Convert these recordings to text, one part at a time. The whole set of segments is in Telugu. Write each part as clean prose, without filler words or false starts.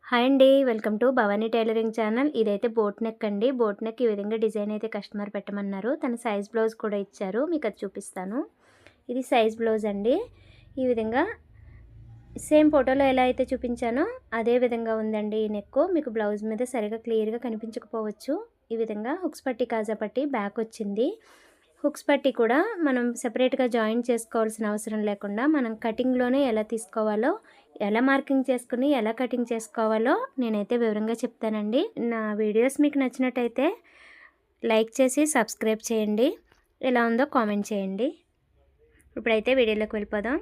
హాయ్ అండి. Welcome to Bhavani tailoring channel. ఇదైతే బోట్ నెక్ అండి. బోట్ నెక్ ఈ విధంగా డిజైన్ అయితే కస్టమర్ పెట్టమన్నారు. తన సైజ్ బ్లౌజ్ కూడా ఇచ్చారు. మీకు అది చూపిస్తాను. ఇది సైజ్ బ్లౌజ్ అండి. ఈ విధంగా సేమ్ ఫోటోలో ఎలా అయితే చూపించానో అదే విధంగా ఉందండి ఈ నెక్. మీకు బ్లౌజ్ మీద సరిగా క్లియర్గా కనిపించకపోవచ్చు. ఈ విధంగా హుక్స్ పట్టి కాజా పట్టి బ్యాక్ వచ్చింది. హుక్స్ పట్టి కూడా మనం సెపరేట్గా జాయిన్ చేసుకోవాల్సిన అవసరం లేకుండా మనం కటింగ్లోనే ఎలా తీసుకోవాలో, ఎలా మార్కింగ్ చేసుకుని ఎలా కటింగ్ చేసుకోవాలో నేనైతే వివరంగా చెప్తానండి. నా వీడియోస్ మీకు నచ్చినట్టయితే లైక్ చేసి సబ్స్క్రైబ్ చేయండి. ఎలా ఉందో కామెంట్ చేయండి. ఇప్పుడైతే వీడియోలోకి వెళ్ళిపోదాం.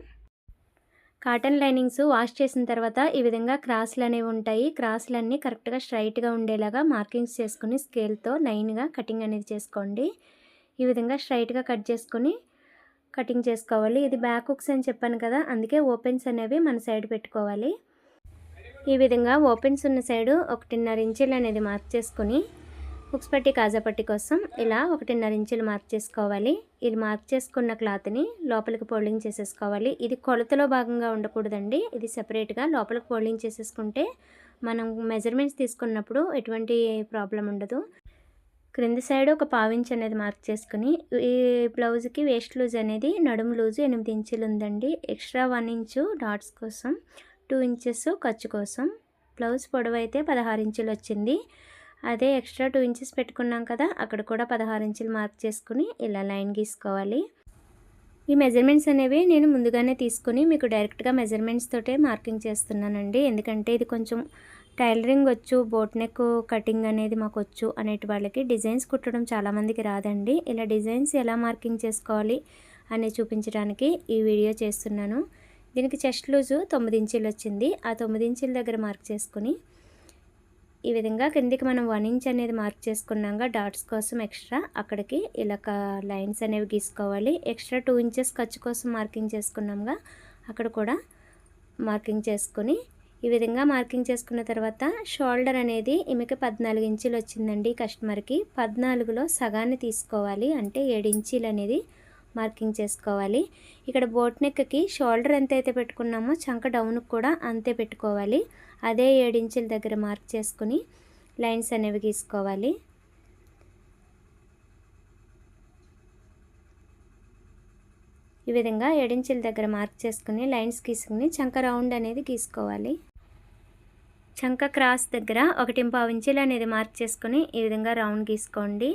కాటన్ లైనింగ్స్ వాష్ చేసిన తర్వాత ఈ విధంగా క్రాస్లు అనేవి ఉంటాయి. క్రాస్లన్నీ కరెక్ట్గా స్ట్రైట్గా ఉండేలాగా మార్కింగ్స్ చేసుకుని స్కేల్తో లైన్గా కటింగ్ అనేది చేసుకోండి. ఈ విధంగా స్ట్రైట్గా కట్ చేసుకొని కటింగ్ చేసుకోవాలి. ఇది బ్యాక్ హుక్స్ అని చెప్పాను కదా, అందుకే ఓపెన్స్ అనేవి మన సైడ్ పెట్టుకోవాలి. ఈ విధంగా ఓపెన్స్ ఉన్న సైడు 1.5 ఇంచులు అనేది మార్క్ చేసుకొని హుక్స్ పట్టి కాజా పట్టి కోసం ఇలా 1.5 ఇంచులు మార్క్ చేసుకోవాలి. ఇది మార్క్ చేసుకున్న క్లాత్ని లోపలికి ఫోల్డింగ్ చేసేసుకోవాలి. ఇది కొలతలో భాగంగా ఉండకూడదండి. ఇది సెపరేట్గా లోపలికి ఫోల్డింగ్ చేసేసుకుంటే మనం మెజర్మెంట్స్ తీసుకున్నప్పుడు ఎటువంటి ప్రాబ్లం ఉండదు. క్రింది సైడ్ ఒక పావించ్ అనేది మార్క్ చేసుకుని ఈ బ్లౌజ్కి వేస్ట్ లూజ్ అనేది నడుము లూజు 8 ఇంచులు ఉందండి. ఎక్స్ట్రా 1 ఇంచు డాట్స్ కోసం, 2 ఇంచెస్ ఖర్చు కోసం. బ్లౌజ్ పొడవు అయితే 16 ఇంచులు వచ్చింది. అదే ఎక్స్ట్రా 2 ఇంచెస్ పెట్టుకున్నాం కదా, అక్కడ కూడా 16 ఇంచులు మార్క్ చేసుకుని ఇలా లైన్ గీసుకోవాలి. ఈ మెజర్మెంట్స్ అనేవి నేను ముందుగానే తీసుకుని మీకు డైరెక్ట్గా మెజర్మెంట్స్ తోటే మార్కింగ్ చేస్తున్నానండి. ఎందుకంటే ఇది కొంచెం టైలరింగ్ వచ్చు, బోట్ నెక్ కటింగ్ అనేది మాకు వచ్చు అనేటి వాళ్ళకి డిజైన్స్ కుట్టడం చాలామందికి రాదండి. ఇలా డిజైన్స్ ఎలా మార్కింగ్ చేసుకోవాలి అని చూపించడానికి ఈ వీడియో చేస్తున్నాను. దీనికి చెస్ట్ లూజు 9 ఇంచులు వచ్చింది. ఆ 9 ఇంచుల దగ్గర మార్క్ చేసుకుని ఈ విధంగా కిందికి మనం 1 ఇంచ్ అనేది మార్క్ చేసుకున్నాక డాట్స్ కోసం ఎక్స్ట్రా అక్కడికి ఇలా లైన్స్ అనేవి గీసుకోవాలి. ఎక్స్ట్రా 2 ఇంచెస్ ఖర్చు కోసం మార్కింగ్ చేసుకున్నాంగా అక్కడ కూడా మార్కింగ్ చేసుకొని ఈ విధంగా మార్కింగ్ చేసుకున్న తర్వాత షోల్డర్ అనేది ఈమెకి 14 ఇంచులు వచ్చిందండి కస్టమర్కి. 14లో సగాన్ని తీసుకోవాలి, అంటే 7 ఇంచులు అనేది మార్కింగ్ చేసుకోవాలి. ఇక్కడ బోట్ నెక్కి షోల్డర్ ఎంత అయితే పెట్టుకున్నామో చంక డౌన్కి కూడా అంతే పెట్టుకోవాలి. అదే 7 ఇంచుల దగ్గర మార్క్ చేసుకుని లైన్స్ అనేవి గీసుకోవాలి. ఈ విధంగా 7 ఇంచుల దగ్గర మార్క్ చేసుకుని లైన్స్ గీసుకుని చంక రౌండ్ అనేది గీసుకోవాలి. చంక క్రాస్ దగ్గర 1.5 ఇంచులు అనేది మార్క్ చేసుకుని ఈ విధంగా రౌండ్ గీసుకోండి.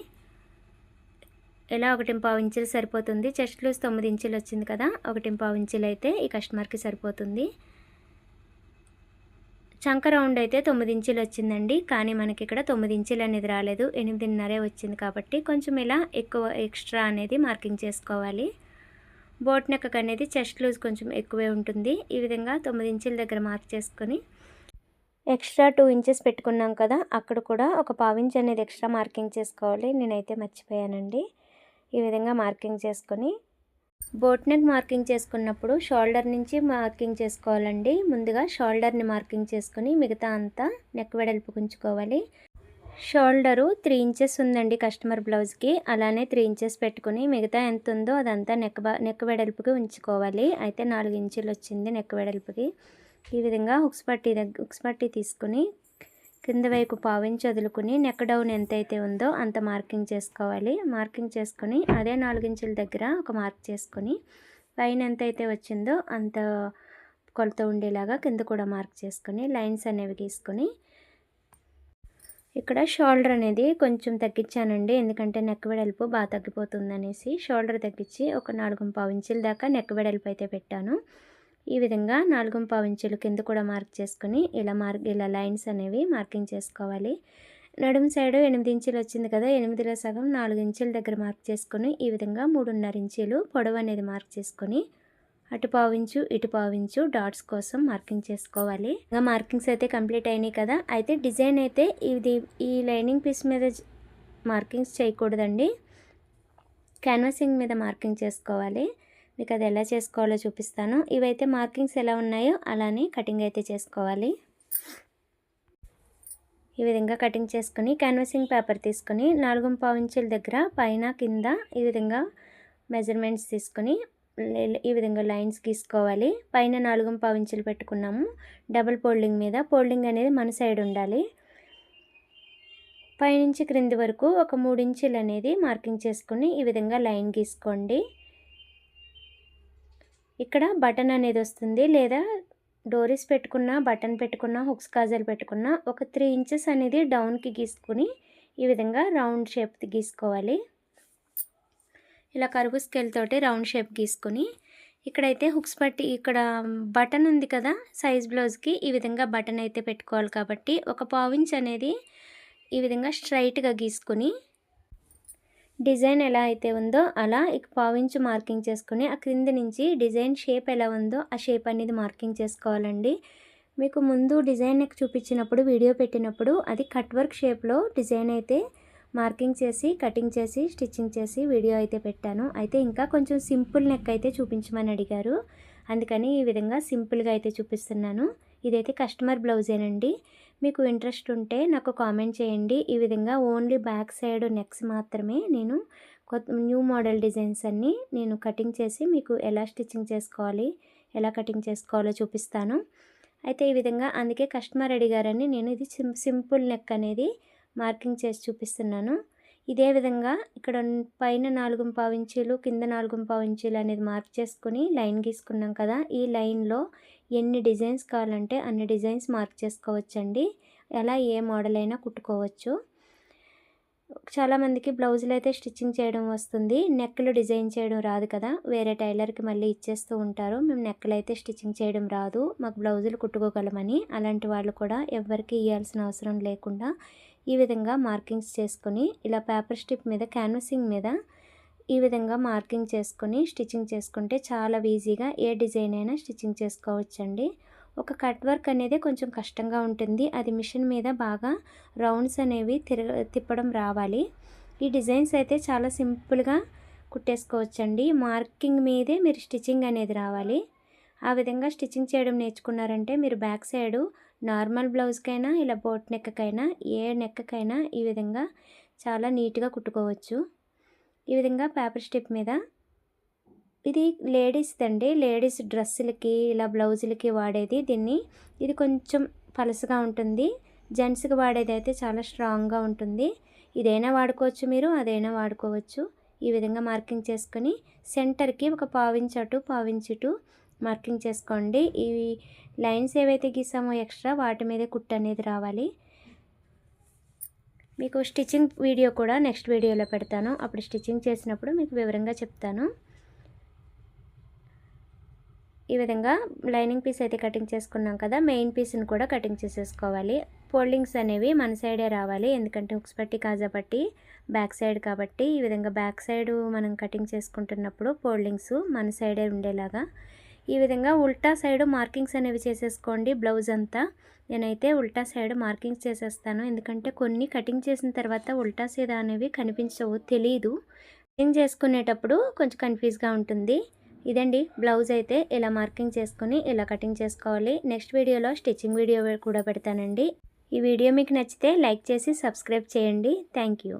ఇలా 1.5 ఇంచులు సరిపోతుంది. చెస్ట్ లూజ్ 9 ఇంచులు వచ్చింది కదా, 1.5 ఇంచులు అయితే ఈ కస్టమర్కి సరిపోతుంది. చంక రౌండ్ అయితే 9 ఇంచులు వచ్చిందండి, కానీ మనకి ఇక్కడ 9 ఇంచులు అనేది రాలేదు, 8.5 వచ్చింది. కాబట్టి కొంచెం ఇలా ఎక్కువ ఎక్స్ట్రా అనేది మార్కింగ్ చేసుకోవాలి. బోట్ నెక్ అనేది చెస్ట్ లూజ్ కొంచెం ఎక్కువే ఉంటుంది. ఈ విధంగా 9 ఇంచుల దగ్గర మార్క్ చేసుకొని ఎక్స్ట్రా 2 ఇంచెస్ పెట్టుకున్నాం కదా, అక్కడ కూడా ఒక పావించ్ అనేది ఎక్స్ట్రా మార్కింగ్ చేసుకోవాలి. నేనైతే మర్చిపోయానండి. ఈ విధంగా మార్కింగ్ చేసుకొని బోట్ నెక్ మార్కింగ్ చేసుకున్నప్పుడు షోల్డర్ నుంచి మార్కింగ్ చేసుకోవాలండి. ముందుగా షోల్డర్ని మార్కింగ్ చేసుకొని మిగతా అంతా నెక్ వెడల్పు ఉంచుకోవాలి. షోల్డరు 3 ఇంచెస్ ఉందండి కస్టమర్ బ్లౌజ్కి. అలానే 3 ఇంచెస్ పెట్టుకుని మిగతా ఎంత ఉందో అదంతా నెక్ వెడల్పుకి ఉంచుకోవాలి. అయితే 4 ఇంచులు వచ్చింది నెక్ వెడల్పుకి. ఈ విధంగా హుక్స్ పట్టి తీసుకుని కింద వైపు పావించి వదులుకుని నెక్ డౌన్ ఎంతైతే ఉందో అంత మార్కింగ్ చేసుకోవాలి. మార్కింగ్ చేసుకొని అదే 4 ఇంచుల దగ్గర ఒక మార్క్ చేసుకొని పైన ఎంతైతే వచ్చిందో అంత కొలత ఉండేలాగా కింద కూడా మార్క్ చేసుకొని లైన్స్ అనేవి గీసుకొని ఇక్కడ షోల్డర్ అనేది కొంచెం తగ్గించానండి, ఎందుకంటే నెక్ వెడల్పు బాగా తగ్గిపోతుంది అనేసి షోల్డర్ తగ్గించి ఒక 4.5 ఇంచుల దాకా నెక్ వెడల్పు అయితే పెట్టాను. ఈ విధంగా 4.5 ఇంచులు కింద కూడా మార్క్ చేసుకుని ఇలా లైన్స్ అనేవి మార్కింగ్ చేసుకోవాలి. నడుము సైడు 8 ఇంచులు వచ్చింది కదా, 8లో సగం 4 ఇంచుల దగ్గర మార్క్ చేసుకొని ఈ విధంగా 3.5 ఇంచులు పొడవు అనేది మార్క్ చేసుకొని అటు పావించు ఇటు పావించు డాట్స్ కోసం మార్కింగ్ చేసుకోవాలి. ఇంకా మార్కింగ్స్ అయితే కంప్లీట్ అయినాయి కదా. అయితే డిజైన్ అయితే ఈ లైనింగ్ పీస్ మీద మార్కింగ్స్ చేయకూడదండి, క్యాన్వాసింగ్ మీద మార్కింగ్ చేసుకోవాలి. మీకు అది ఎలా చేసుకోవాలో చూపిస్తాను. ఇవైతే మార్కింగ్స్ ఎలా ఉన్నాయో అలానే కటింగ్ అయితే చేసుకోవాలి. ఈ విధంగా కటింగ్ చేసుకుని క్యాన్వాసింగ్ పేపర్ తీసుకొని 4.5 ఇంచుల దగ్గర పైన కింద ఈ విధంగా మెజర్మెంట్స్ తీసుకొని ఈ విధంగా లైన్స్ గీసుకోవాలి. పైన 4.5 ఇంచులు పెట్టుకున్నాము డబుల్ ఫోల్డింగ్ మీద. ఫోల్డింగ్ అనేది మన సైడ్ ఉండాలి. పైనుంచి క్రింది వరకు ఒక 3 ఇంచులు అనేది మార్కింగ్ చేసుకుని ఈ విధంగా లైన్ గీసుకోండి. ఇక్కడ బటన్ అనేది వస్తుంది, లేదా డోరీస్ పెట్టుకున్న, బటన్ పెట్టుకున్న, హుక్స్ కాజల్ పెట్టుకున్న ఒక 3 ఇంచెస్ అనేది డౌన్కి గీసుకుని ఈ విధంగా రౌండ్ షేప్ గీసుకోవాలి. ఇలా కరువు స్కేల్ తోటి రౌండ్ షేప్ గీసుకుని ఇక్కడైతే హుక్స్ పట్టి ఇక్కడ బటన్ ఉంది కదా సైజ్ బ్లౌజ్కి, ఈ విధంగా బటన్ అయితే పెట్టుకోవాలి. కాబట్టి ఒక 1/4 ఇంచ్ అనేది ఈ విధంగా స్ట్రైట్గా గీసుకుని డిజైన్ ఎలా అయితే ఉందో అలా 1/4 ఇంచ్ మార్కింగ్ చేసుకుని ఆ క్రింది నుంచి డిజైన్ షేప్ ఎలా ఉందో ఆ షేప్ అనేది మార్కింగ్ చేసుకోవాలండి. మీకు ముందు డిజైన్ చూపించినప్పుడు, వీడియో పెట్టినప్పుడు అది కట్ వర్క్ షేప్లో డిజైన్ అయితే మార్కింగ్ చేసి, కటింగ్ చేసి, స్టిచ్చింగ్ చేసి వీడియో అయితే పెట్టాను. అయితే ఇంకా కొంచెం సింపుల్ నెక్ అయితే చూపించమని అడిగారు, అందుకని ఈ విధంగా సింపుల్గా అయితే చూపిస్తున్నాను. ఇదైతే కస్టమర్ బ్లౌజేనండి. మీకు ఇంట్రెస్ట్ ఉంటే నాకు కామెంట్ చేయండి. ఈ విధంగా ఓన్లీ బ్యాక్ సైడ్ నెక్స్ మాత్రమే నేను న్యూ మోడల్ డిజైన్స్ అన్నీ నేను కటింగ్ చేసి మీకు ఎలా స్టిచ్చింగ్ చేసుకోవాలి, ఎలా కటింగ్ చేసుకోవాలో చూపిస్తాను. అయితే ఈ విధంగా అందుకే కస్టమర్ అడిగారని నేను ఇది సింపుల్ నెక్ అనేది మార్కింగ్ చేసి చూపిస్తున్నాను. ఇదే విధంగా ఇక్కడ పైన 4.5 ఇంచులు, కింద 4.5 ఇంచులు అనేది మార్క్ చేసుకుని లైన్ గీసుకున్నాం కదా, ఈ లైన్లో ఎన్ని డిజైన్స్ కావాలంటే అన్ని డిజైన్స్ మార్క్ చేసుకోవచ్చండి. ఎలా ఏ మోడల్ అయినా కుట్టుకోవచ్చు. చాలామందికి బ్లౌజులు అయితే స్టిచ్చింగ్ చేయడం వస్తుంది, నెక్లు డిజైన్ చేయడం రాదు కదా, వేరే టైలర్కి మళ్ళీ ఇచ్చేస్తూ ఉంటారు. మేము నెక్లు అయితే స్టిచ్చింగ్ చేయడం రాదు, మాకు బ్లౌజులు కుట్టుకోగలమని. అలాంటి వాళ్ళు కూడా ఎవరికి ఇవ్వాల్సిన అవసరం లేకుండా ఈ విధంగా మార్కింగ్స్ చేసుకొని ఇలా పేపర్ స్ట్రిప్ మీద, క్యాన్వసింగ్ మీద ఈ విధంగా మార్కింగ్ చేసుకొని స్టిచ్చింగ్ చేసుకుంటే చాలా ఈజీగా ఏ డిజైన్ అయినా స్టిచ్చింగ్ చేసుకోవచ్చండి. ఒక కట్ వర్క్ అనేది కొంచెం కష్టంగా ఉంటుంది, అది మిషన్ మీద బాగా రౌండ్స్ అనేవి తిప్పడం రావాలి. ఈ డిజైన్స్ అయితే చాలా సింపుల్గా కుట్టేసుకోవచ్చండి. మార్కింగ్ మీదే మీరు స్టిచ్చింగ్ అనేది రావాలి. ఆ విధంగా స్టిచ్చింగ్ చేయడం నేర్చుకున్నారంటే మీరు బ్యాక్ సైడు నార్మల్ బ్లౌజ్కైనా, ఇలా బోట్ నెక్కకైనా, ఏ నెక్కకైనా ఈ విధంగా చాలా నీట్గా కుట్టుకోవచ్చు. ఈ విధంగా పేపర్ స్ట్రిప్ మీద, ఇది లేడీస్దండి, లేడీస్ డ్రెస్సులకి ఇలా బ్లౌజులకి వాడేది దీన్ని. ఇది కొంచెం పలసగా ఉంటుంది, జెంట్స్కి వాడేది అయితే చాలా స్ట్రాంగ్గా ఉంటుంది. ఇదైనా వాడుకోవచ్చు మీరు, అదైనా వాడుకోవచ్చు. ఈ విధంగా మార్కింగ్ చేసుకొని సెంటర్కి ఒక 1/4 ఇంచ్ అటు, 1/4 ఇంచ్ ఇటు మార్కింగ్ చేసుకోండి. ఈ లైన్స్ ఏవైతే గీసామో ఎక్స్ట్రా వాటి మీదే కుట్టు అనేది రావాలి. మీకు స్టిచ్చింగ్ వీడియో కూడా నెక్స్ట్ వీడియోలో పెడతాను, అప్పుడు స్టిచ్చింగ్ చేసినప్పుడు మీకు వివరంగా చెప్తాను. ఈ విధంగా లైనింగ్ పీస్ అయితే కటింగ్ చేసుకున్నాం కదా, మెయిన్ పీస్ని కూడా కటింగ్ చేసేసుకోవాలి. ఫోల్డింగ్స్ అనేవి మన సైడే రావాలి, ఎందుకంటే హుక్స్ పట్టి, కాజా పట్టి బ్యాక్ సైడ్ కాబట్టి ఈ విధంగా బ్యాక్ సైడ్ మనం కటింగ్ చేసుకుంటున్నప్పుడు ఫోల్డింగ్స్ మన సైడే ఉండేలాగా ఈ విధంగా ఉల్టా సైడ్ మార్కింగ్స్ అనేవి చేసేసుకోండి. బ్లౌజ్ అంతా నేనైతే ఉల్టా సైడ్ మార్కింగ్స్ చేసేస్తాను, ఎందుకంటే కొన్ని కటింగ్ చేసిన తర్వాత ఉల్టా సీదా అనేవి కనిపించవు, తెలీదు. కటింగ్ చేసుకునేటప్పుడు కొంచెం కన్ఫ్యూజ్గా ఉంటుంది. ఇదండి బ్లౌజ్ అయితే ఇలా మార్కింగ్ చేసుకుని ఇలా కటింగ్ చేసుకోవాలి. నెక్స్ట్ వీడియోలో స్టిచ్చింగ్ వీడియో కూడా పెడతానండి. ఈ వీడియో మీకు నచ్చితే లైక్ చేసి సబ్స్క్రైబ్ చేయండి. Thank you.